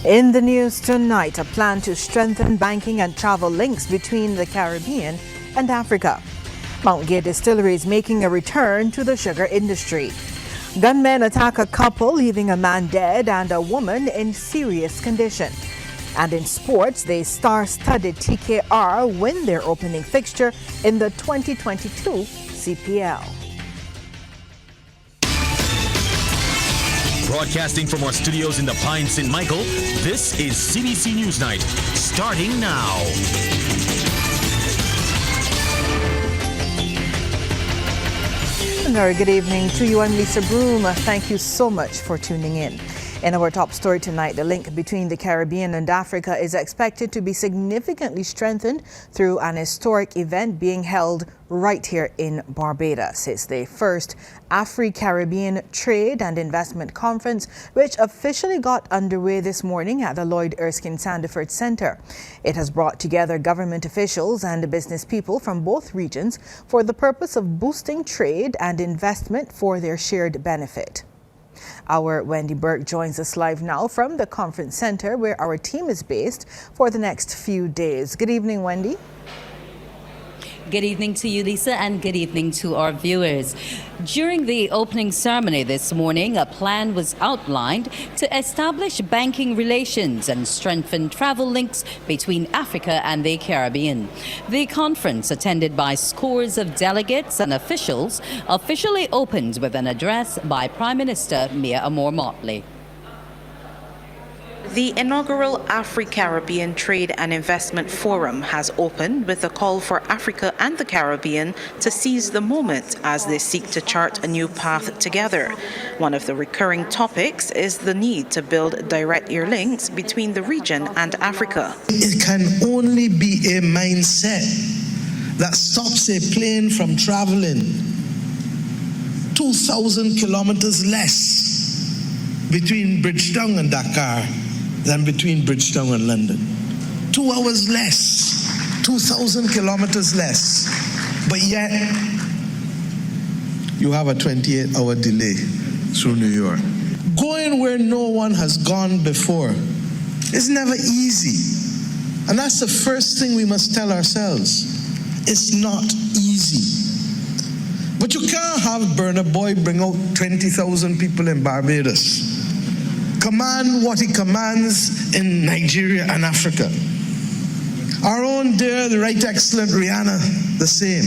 In the news tonight, a plan to strengthen banking and travel links between the Caribbean and Africa. Mount Gay Distilleries making a return to the sugar industry. Gunmen attack a couple, leaving a man dead and a woman in serious condition. And in sports, the star-studded TKR win their opening fixture in the 2022 CPL. Broadcasting from our studios in the Pine St. Michael, this is CBC NewsNight, starting now. A very good evening to you. I'm Lisa Broom. Thank you so much for tuning in. In our top story tonight, the link between the Caribbean and Africa is expected to be significantly strengthened through an historic event being held right here in Barbados. It's the first Afri-Caribbean Trade and Investment Conference, which officially got underway this morning at the Lloyd Erskine Sandiford Center. It has brought together government officials and business people from both regions for the purpose of boosting trade and investment for their shared benefit. Our Wendy Burke joins us live now from the conference center where our team is based for the next few days. Good evening, Wendy. Good evening to you, Lisa, and good evening to our viewers. During the opening ceremony this morning, a plan was outlined to establish banking relations and strengthen travel links between Africa and the Caribbean. The conference, attended by scores of delegates and officials, officially opened with an address by Prime Minister Mia Motley. The inaugural Afri-Caribbean Trade and Investment Forum has opened with a call for Africa and the Caribbean to seize the moment as they seek to chart a new path together. One of the recurring topics is the need to build direct air links between the region and Africa. It can only be a mindset that stops a plane from traveling 2,000 kilometers less between Bridgetown and Dakar than between Bridgetown and London. 2 hours less, 2,000 kilometers less, but yet you have a 28-hour delay through New York. Going where no one has gone before is never easy. And that's the first thing we must tell ourselves. It's not easy. But you can't have Burna Boy bring out 20,000 people in Barbados, command what he commands in Nigeria and Africa. Our own dear, the right excellent Rihanna, the same.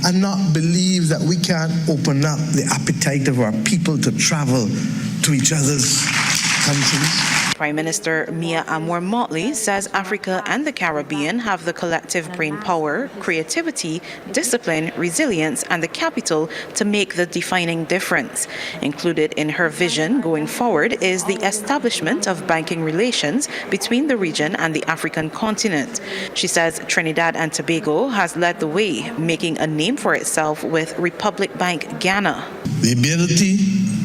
And not believe that we can't open up the appetite of our people to travel to each other's countries. Prime Minister Mia Motley says Africa and the Caribbean have the collective brain power, creativity, discipline, resilience, and the capital to make the defining difference. Included in her vision going forward is the establishment of banking relations between the region and the African continent. She says Trinidad and Tobago has led the way, making a name for itself with Republic Bank Ghana. The ability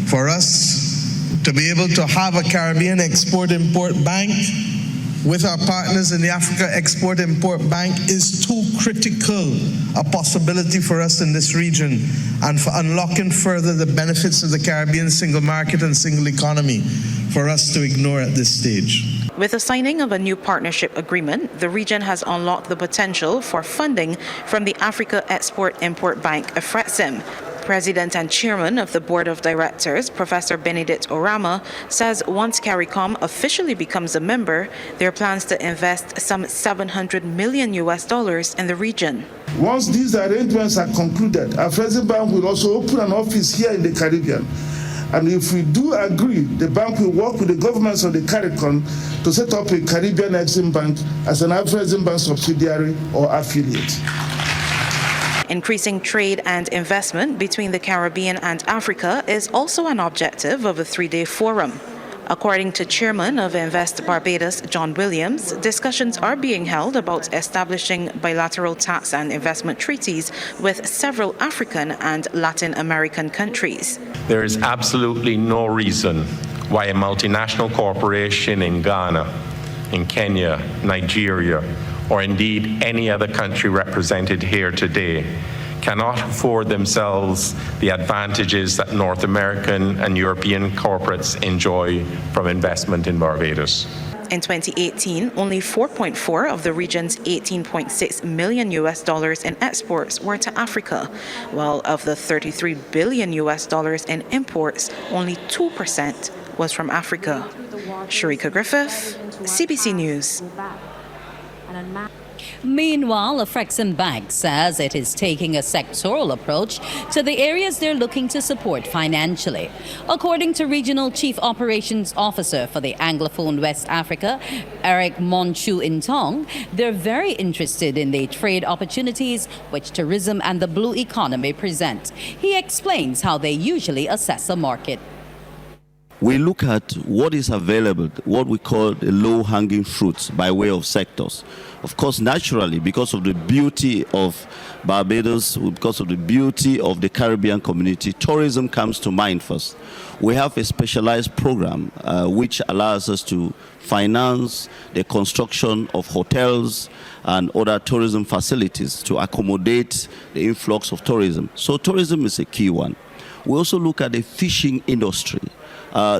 for us to be able to have a Caribbean Export-Import Bank with our partners in the Africa Export-Import Bank is too critical a possibility for us in this region and for unlocking further the benefits of the Caribbean single market and single economy for us to ignore at this stage. With the signing of a new partnership agreement, the region has unlocked the potential for funding from the Africa Export-Import Bank, AFREXIM. President and Chairman of the Board of Directors, Professor Benedict Orama, says once CARICOM officially becomes a member, there are plans to invest some $700 million in the region. Once these arrangements are concluded, AFREXIM Bank will also open an office here in the Caribbean. And if we do agree, the bank will work with the governments of the CARICOM to set up a Caribbean Exim Bank as an AFREXIM Bank subsidiary or affiliate. Increasing trade and investment between the Caribbean and Africa is also an objective of a 3-day forum. According to Chairman of Invest Barbados, John Williams, discussions are being held about establishing bilateral tax and investment treaties with several African and Latin American countries. There is absolutely no reason why a multinational corporation in Ghana, in Kenya, Nigeria, or indeed any other country represented here today cannot afford themselves the advantages that North American and European corporates enjoy from investment in Barbados. In 2018, only 4.4 of the region's $18.6 million in exports were to Africa, while of the $33 billion in imports, only 2% was from Africa. Sharika Griffith, CBC News. Meanwhile, Afri-Caribbean says it is taking a sectoral approach to the areas they're looking to support financially. According to Regional Chief Operations Officer for the Anglophone West Africa, Eric Monchu Intong, they're very interested in the trade opportunities which tourism and the blue economy present. He explains how they usually assess a market. We look at what is available, what we call the low-hanging fruits by way of sectors. Of course, naturally, because of the beauty of Barbados, because of the beauty of the Caribbean community, tourism comes to mind first. We have a specialized program which allows us to finance the construction of hotels and other tourism facilities to accommodate the influx of tourism. So tourism is a key one. We also look at the fishing industry.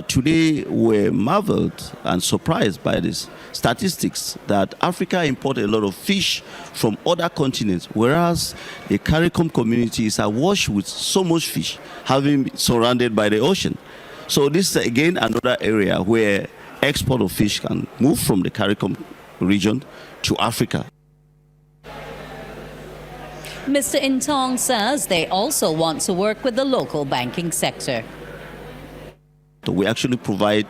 Today, we're marveled and surprised by these statistics that Africa imports a lot of fish from other continents, whereas the CARICOM community is awash with so much fish, having been surrounded by the ocean. So this is, again, another area where export of fish can move from the CARICOM region to Africa. Mr. Intong says they also want to work with the local banking sector. We actually provide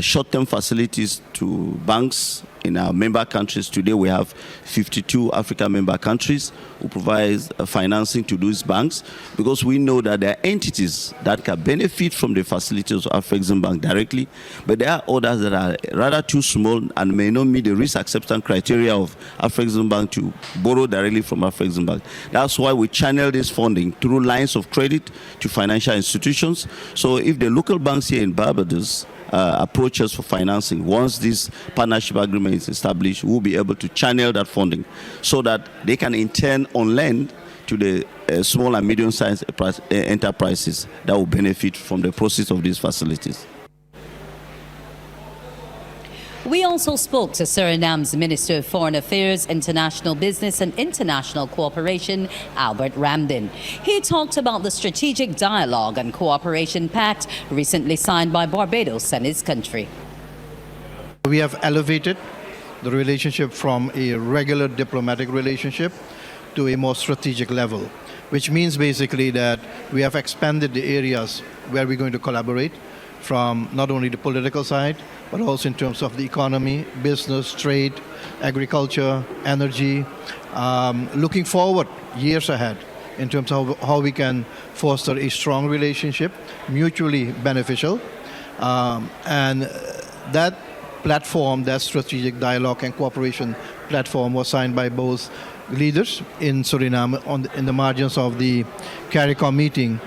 short-term facilities to banks in our member countries. Today we have 52 Africa member countries who provide financing to those banks, because we know that there are entities that can benefit from the facilities of Afri-Caribbean Bank directly, but there are others that are rather too small and may not meet the risk acceptance criteria of Afri-Caribbean Bank to borrow directly from Afri-Caribbean Bank. That's why we channel this funding through lines of credit to financial institutions. So if the local banks here in Barbados approach us for financing, once this partnership agreement is established, we'll be able to channel that funding so that they can in turn on lend to the small and medium-sized enterprises that will benefit from the proceeds of these facilities. We also spoke to Suriname's Minister of Foreign Affairs, International Business and International Cooperation, Albert Ramdin. He talked about the Strategic Dialogue and Cooperation Pact recently signed by Barbados and his country. We have elevated the relationship from a regular diplomatic relationship to a more strategic level, which means basically that we have expanded the areas where we're going to collaborate, from not only the political side, but also in terms of the economy, business, trade, agriculture, energy, looking forward years ahead in terms of how we can foster a strong relationship, mutually beneficial. And that platform, that strategic dialogue and cooperation platform, was signed by both leaders in Suriname in the margins of the CARICOM meeting.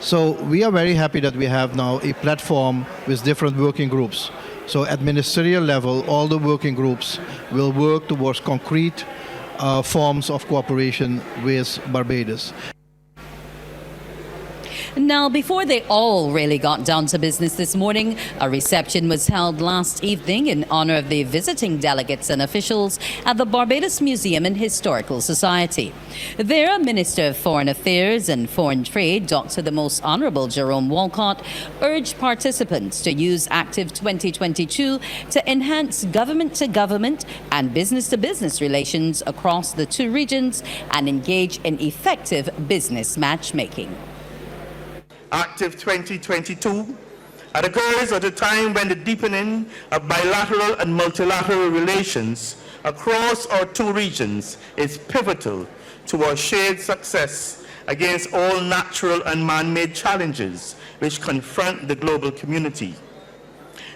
So we are very happy that we have now a platform with different working groups. So at ministerial level, all the working groups will work towards concrete forms of cooperation with Barbados. Now, before they all really got down to business this morning, a reception was held last evening in honor of the visiting delegates and officials at the Barbados Museum and Historical Society. There, Minister of Foreign Affairs and Foreign Trade, Dr. the Most Honorable Jerome Walcott, urged participants to use Active 2022 to enhance government-to-government and business-to-business relations across the two regions and engage in effective business matchmaking. Active 2022 occurs at a time when the deepening of bilateral and multilateral relations across our two regions is pivotal to our shared success against all natural and man-made challenges which confront the global community.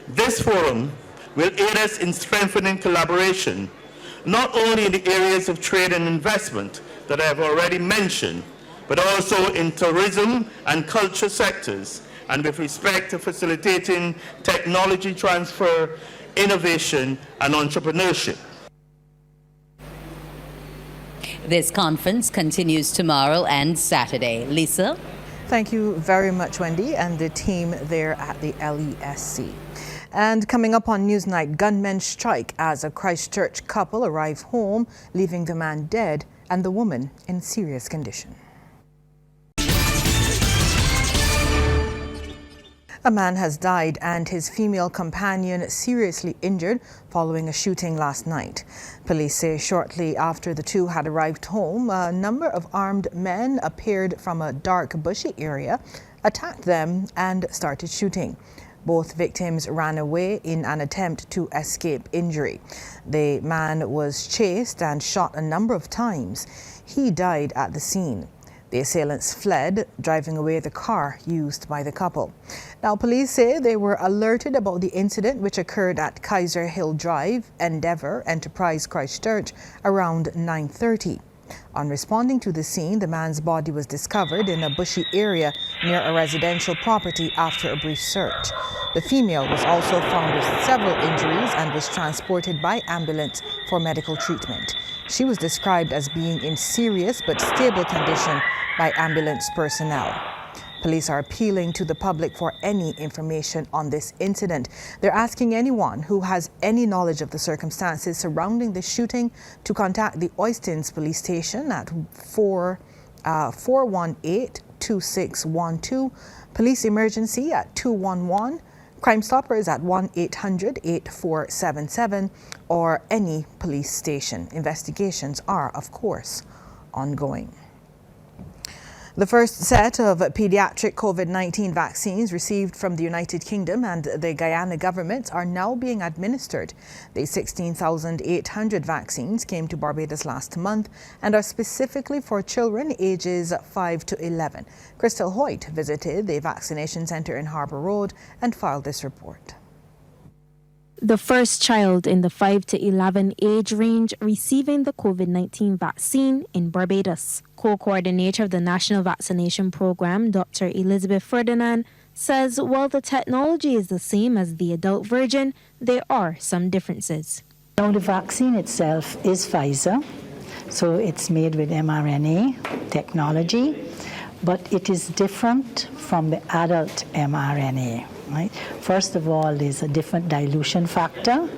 This forum will aid us in strengthening collaboration, not only in the areas of trade and investment that I have already mentioned, but also in tourism and culture sectors, and with respect to facilitating technology transfer, innovation, and entrepreneurship. This conference continues tomorrow and Saturday. Lisa? Thank you very much, Wendy, and the team there at the LESC. And coming up on Newsnight, gunmen strike as a Christchurch couple arrive home, leaving the man dead and the woman in serious condition. A man has died and his female companion seriously injured following a shooting last night. Police say shortly after the two had arrived home, a number of armed men appeared from a dark, bushy area, attacked them and started shooting. Both victims ran away in an attempt to escape injury. The man was chased and shot a number of times. He died at the scene. The assailants fled, driving away the car used by the couple. Now, police say they were alerted about the incident which occurred at Kaiser Hill Drive, Endeavour Enterprise, Christchurch, around 9:30. On responding to the scene, the man's body was discovered in a bushy area near a residential property after a brief search. The female was also found with several injuries and was transported by ambulance for medical treatment. She was described as being in serious but stable condition by ambulance personnel. Police are appealing to the public for any information on this incident. They're asking anyone who has any knowledge of the circumstances surrounding the shooting to contact the Oistins police station at 418-2612, police emergency at 211, Crime Stoppers at 1-800-8477, or any police station. Investigations are, of course, ongoing. The first set of pediatric COVID-19 vaccines received from the United Kingdom and the Guyana governments are now being administered. The 16,800 vaccines came to Barbados last month and are specifically for children ages 5 to 11. Crystal Hoyt visited the vaccination centre in Harbour Road and filed this report. The first child in the 5 to 11 age range receiving the COVID-19 vaccine in Barbados. Co-coordinator of the National Vaccination Program, Dr. Elizabeth Ferdinand, says while the technology is the same as the adult version, there are some differences. Now, the vaccine itself is Pfizer, so it's made with mRNA technology, but it is different from the adult mRNA. Right? First of all, there's a different dilution factor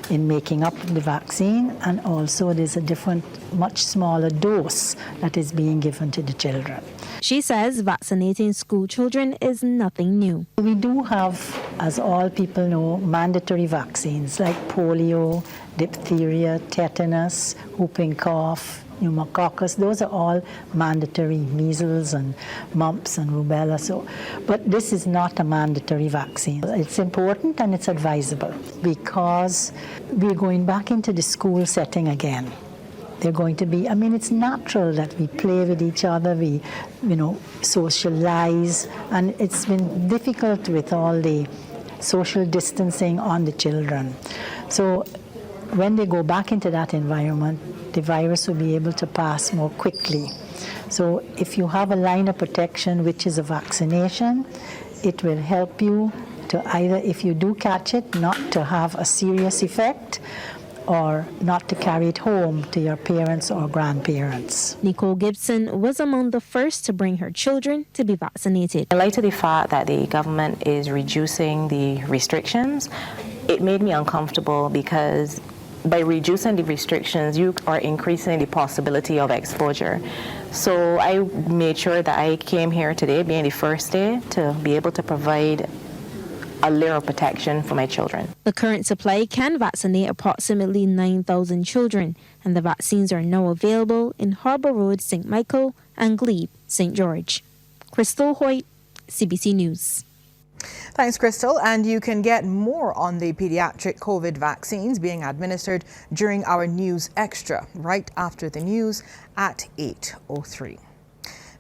in making up the vaccine, and also there's a different, much smaller dose that is being given to the children. She says vaccinating school children is nothing new. We do have, as all people know, mandatory vaccines like polio, diphtheria, tetanus, whooping cough, pneumococcus. Those are all mandatory, measles and mumps and rubella. But this is not a mandatory vaccine. It's important and it's advisable because we're going back into the school setting again. They're going to be, it's natural that we play with each other, we, socialize, and it's been difficult with all the social distancing on the children. So when they go back into that environment, the virus will be able to pass more quickly. So if you have a line of protection, which is a vaccination, it will help you to either, if you do catch it, not to have a serious effect, or not to carry it home to your parents or grandparents. Nicole Gibson was among the first to bring her children to be vaccinated. In light of the fact that the government is reducing the restrictions, it made me uncomfortable because by reducing the restrictions, you are increasing the possibility of exposure. So I made sure that I came here today, being the first day, to be able to provide a layer of protection for my children. The current supply can vaccinate approximately 9,000 children, and the vaccines are now available in Harbour Road, St. Michael, and Glebe, St. George. Crystal Hoyt, CBC News. Thanks, Crystal. And you can get more on the pediatric COVID vaccines being administered during our News Extra right after the news at 8:03.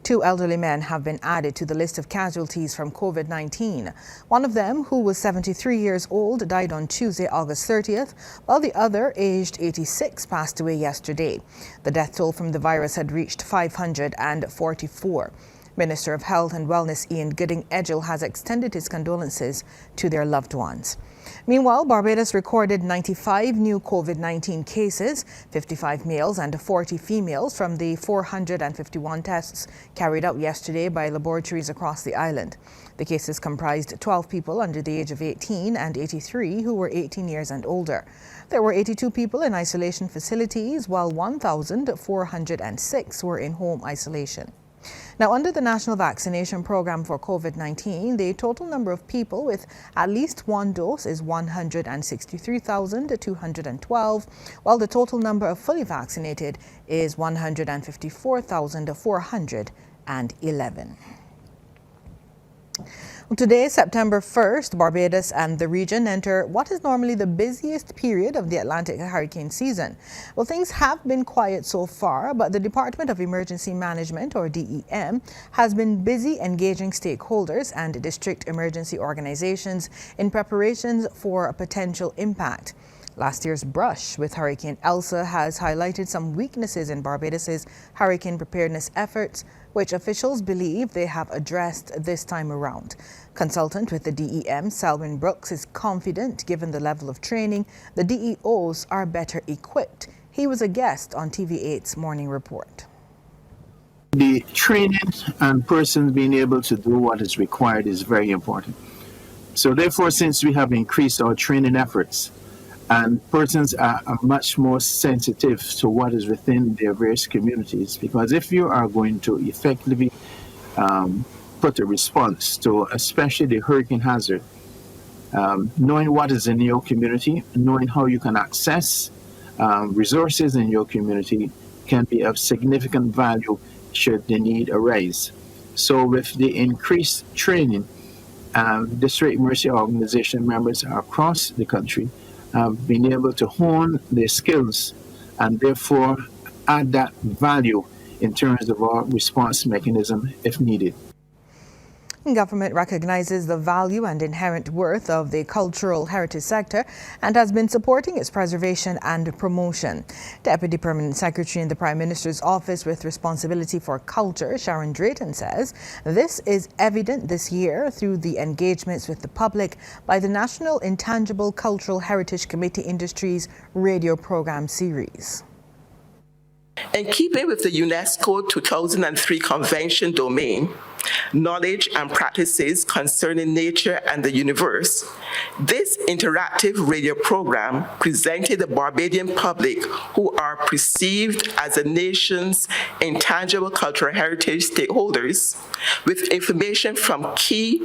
2 elderly men have been added to the list of casualties from COVID-19. One of them, who was 73 years old, died on Tuesday, August 30th, while the other, aged 86, passed away yesterday. The death toll from the virus had reached 544. Minister of Health and Wellness Ian Gooding-Edgell has extended his condolences to their loved ones. Meanwhile, Barbados recorded 95 new COVID-19 cases, 55 males and 40 females from the 451 tests carried out yesterday by laboratories across the island. The cases comprised 12 people under the age of 18 and 83 who were 18 years and older. There were 82 people in isolation facilities, while 1,406 were in home isolation. Now, under the National Vaccination Program for COVID-19, the total number of people with at least one dose is 163,212, while the total number of fully vaccinated is 154,411. Today, September 1st, Barbados and the region enter what is normally the busiest period of the Atlantic hurricane season. Well, things have been quiet so far, but the Department of Emergency Management, or DEM, has been busy engaging stakeholders and district emergency organizations in preparations for a potential impact. Last year's brush with Hurricane Elsa has highlighted some weaknesses in Barbados's hurricane preparedness efforts, which officials believe they have addressed this time around. Consultant with the DEM, Selwyn Brooks, is confident given the level of training, the DEOs are better equipped. He was a guest on TV8's Morning Report. The training and persons being able to do what is required is very important. So therefore, since we have increased our training efforts, and persons are much more sensitive to what is within their various communities, because if you are going to effectively put a response to especially the hurricane hazard, knowing what is in your community, knowing how you can access resources in your community can be of significant value should the need arise. So with the increased training, district emergency organization members across the country have been able to hone their skills and therefore add that value in terms of our response mechanism if needed. Government recognizes the value and inherent worth of the cultural heritage sector and has been supporting its preservation and promotion. Deputy Permanent Secretary in the Prime Minister's Office with responsibility for culture, Sharon Drayton, says this is evident this year through the engagements with the public by the National Intangible Cultural Heritage Committee Industries radio program series. In keeping with the UNESCO 2003 Convention domain, knowledge and practices concerning nature and the universe, this interactive radio program presented the Barbadian public, who are perceived as the nation's intangible cultural heritage stakeholders, with information from key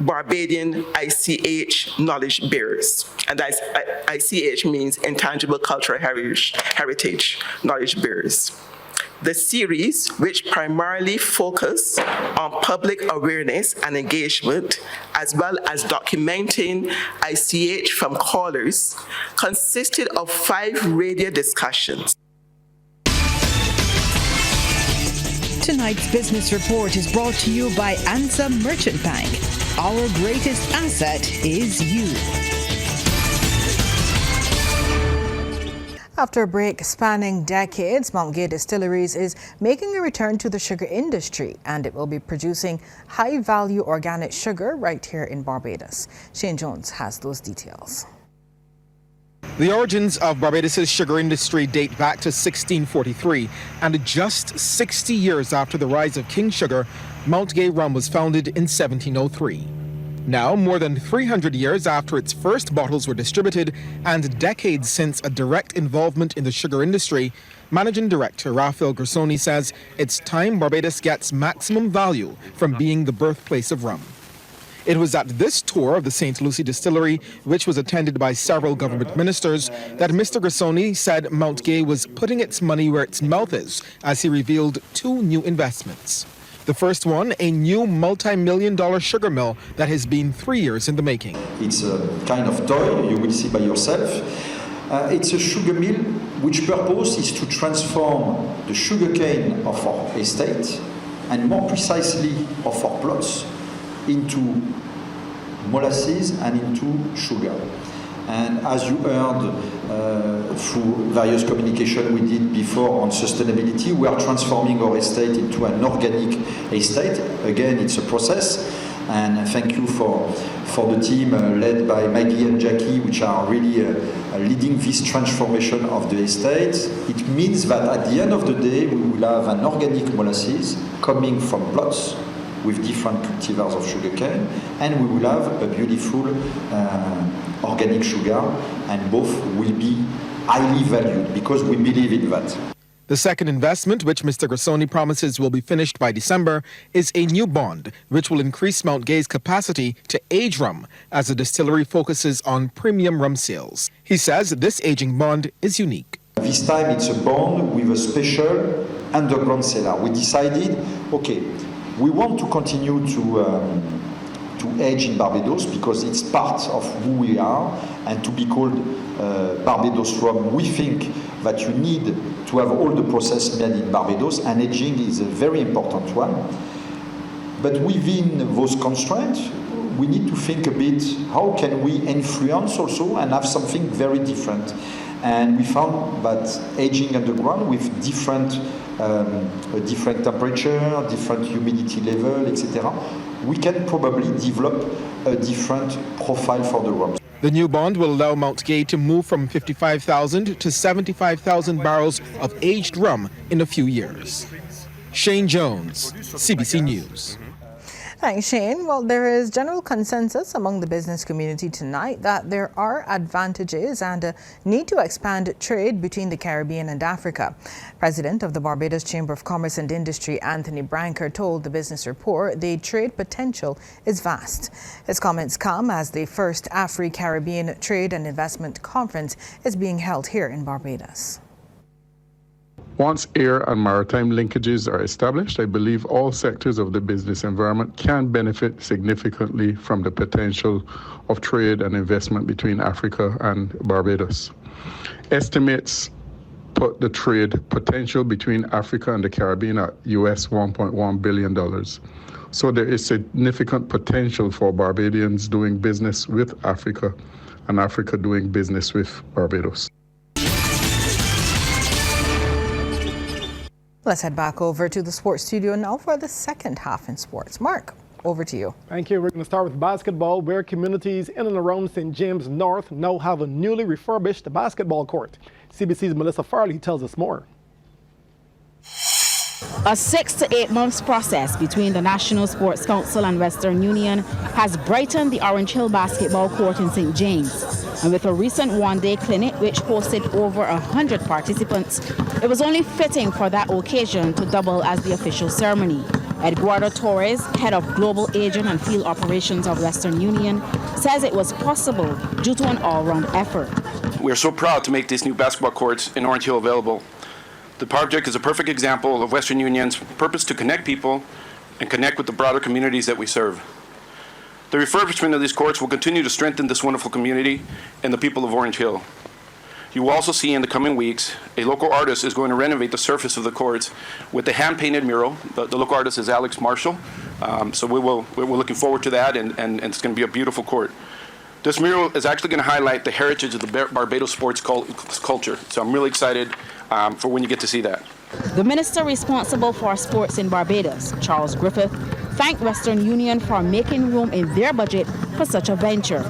Barbadian ICH knowledge bearers. And ICH means Intangible Cultural Heritage Knowledge Bearers. The series, which primarily focus on public awareness and engagement, as well as documenting ICH from callers, consisted of 5 radio discussions. Tonight's business report is brought to you by Ansa Merchant Bank. Our greatest asset is you. After a break spanning decades, Mount Gay Distilleries is making a return to the sugar industry, and it will be producing high-value organic sugar right here in Barbados. Shane Jones has those details. The origins of Barbados' sugar industry date back to 1643, and just 60 years after the rise of King Sugar, Mount Gay Rum was founded in 1703. Now, more than 300 years after its first bottles were distributed and decades since a direct involvement in the sugar industry, Managing Director Raphael Gersoni says it's time Barbados gets maximum value from being the birthplace of rum. It was at this tour of the St. Lucie Distillery, which was attended by several government ministers, that Mr. Gersoni said Mount Gay was putting its money where its mouth is, as he revealed 2 new investments. The first one, a new multi-million-dollar sugar mill that has been 3 years in the making. It's a kind of toy, you will see by yourself. It's a sugar mill which purpose is to transform the sugarcane of our estate, and more precisely of our plots, into molasses and into sugar. And as you heard through various communication we did before on sustainability, we are transforming our estate into an organic estate. Again, it's a process. And thank you for the team led by Maggie and Jackie, which are really leading this transformation of the estate. It means that at the end of the day, we will have an organic molasses coming from plots with different cultivars of sugarcane, and we will have a beautiful organic sugar, and both will be highly valued because we believe in that. The second investment, which Mr. Grassoni promises will be finished by December, is a new bond, which will increase Mount Gay's capacity to age rum as the distillery focuses on premium rum sales. He says this aging bond is unique. This time it's a bond with a special underground cellar. We decided, okay, we want to continue to age in Barbados because it's part of who we are, and to be called Barbados rum, we think that you need to have all the process made in Barbados, and aging is a very important one. But within those constraints, we need to think a bit, how can we influence also and have something very different? And we found that aging underground with different temperature, different humidity level, etc., we can probably develop a different profile for the rum. The new bond will allow Mount Gay to move from 55,000 to 75,000 barrels of aged rum in a few years. Shane Jones, CBC News. Thanks, Shane. Well, there is general consensus among the business community tonight that there are advantages and a need to expand trade between the Caribbean and Africa. President of the Barbados Chamber of Commerce and Industry, Anthony Branker, told the Business Report the trade potential is vast. His comments come as the first Afri-Caribbean Trade and Investment Conference is being held here in Barbados. Once air and maritime linkages are established, I believe all sectors of the business environment can benefit significantly from the potential of trade and investment between Africa and Barbados. Estimates put the trade potential between Africa and the Caribbean at US $1.1 billion. So there is significant potential for Barbadians doing business with Africa and Africa doing business with Barbados. Let's head back over to the sports studio now for the second half in sports. Mark, over to you. Thank you. We're going to start with basketball, where communities in and around St. James North now have a newly refurbished basketball court. CBC's Melissa Farley tells us more. A 6 to 8 months process between the National Sports Council and Western Union has brightened the Orange Hill basketball court in St. James. And with a recent one-day clinic which hosted over 100 participants, it was only fitting for that occasion to double as the official ceremony. Eduardo Torres, head of Global Agent and Field Operations of Western Union, says it was possible due to an all-round effort. We are so proud to make these new basketball courts in Orange Hill available. The project is a perfect example of Western Union's purpose to connect people and connect with the broader communities that we serve. The refurbishment of these courts will continue to strengthen this wonderful community and the people of Orange Hill. You will also see in the coming weeks, a local artist is going to renovate the surface of the courts with a hand-painted mural. The local artist is Alex Marshall, so we're looking forward to that, and it's going to be a beautiful court. This mural is actually going to highlight the heritage of the Barbados sports culture, so I'm really excited for when you get to see that. The minister responsible for sports in Barbados, Charles Griffith, thanked Western Union for making room in their budget for such a venture.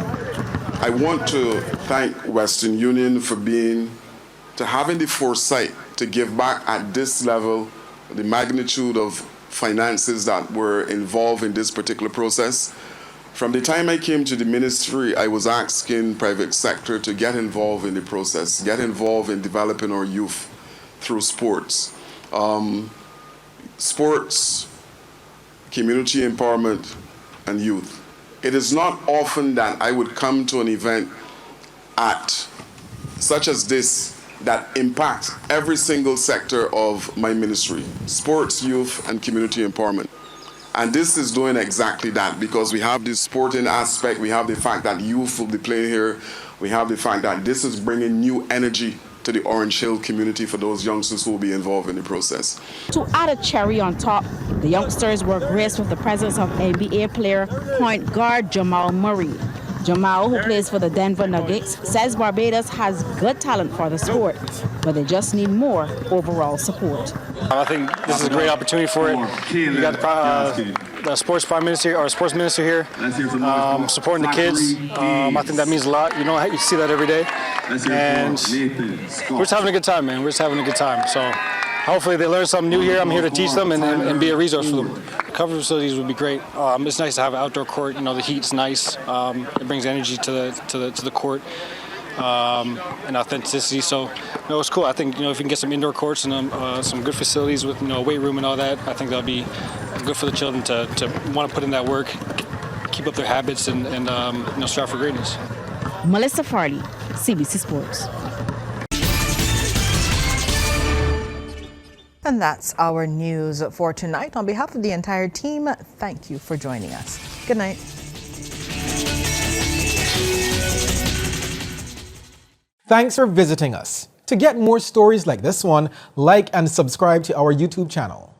I want to thank Western Union for having the foresight to give back at this level, the magnitude of finances that were involved in this particular process. From the time I came to the ministry, I was asking private sector to get involved in the process, get involved in developing our youth through sports. Sports, community empowerment, and youth. It is not often that I would come to an event such as this that impacts every single sector of my ministry, sports, youth, and community empowerment. And this is doing exactly that, because we have this sporting aspect, we have the fact that youth will be playing here, we have the fact that this is bringing new energy to the Orange Hill community for those youngsters who will be involved in the process. To add a cherry on top, the youngsters were graced with the presence of NBA player point guard Jamal Murray. Jamal, who plays for the Denver Nuggets, says Barbados has good talent for the sport, but they just need more overall support. I think this is a great opportunity for it. You got the sports prime minister or sports minister here supporting the kids. I think that means a lot. You know, you see that every day. And we're just having a good time, man. We're just having a good time. So hopefully they learn something new here. I'm here to teach them and be a resource for them. Cover facilities would be great. It's nice to have an outdoor court. You know, the heat's nice. It brings energy to the court and authenticity. So, you know, it's cool. I think, you know, if we can get some indoor courts and some good facilities with, you know, a weight room and all that, I think that'll be good for the children to want to put in that work, keep up their habits, and you know, strive for greatness. Melissa Farley, CBC Sports. And that's our news for tonight. On behalf of the entire team, thank you for joining us. Good night. Thanks for visiting us. To get more stories like this one, like and subscribe to our YouTube channel.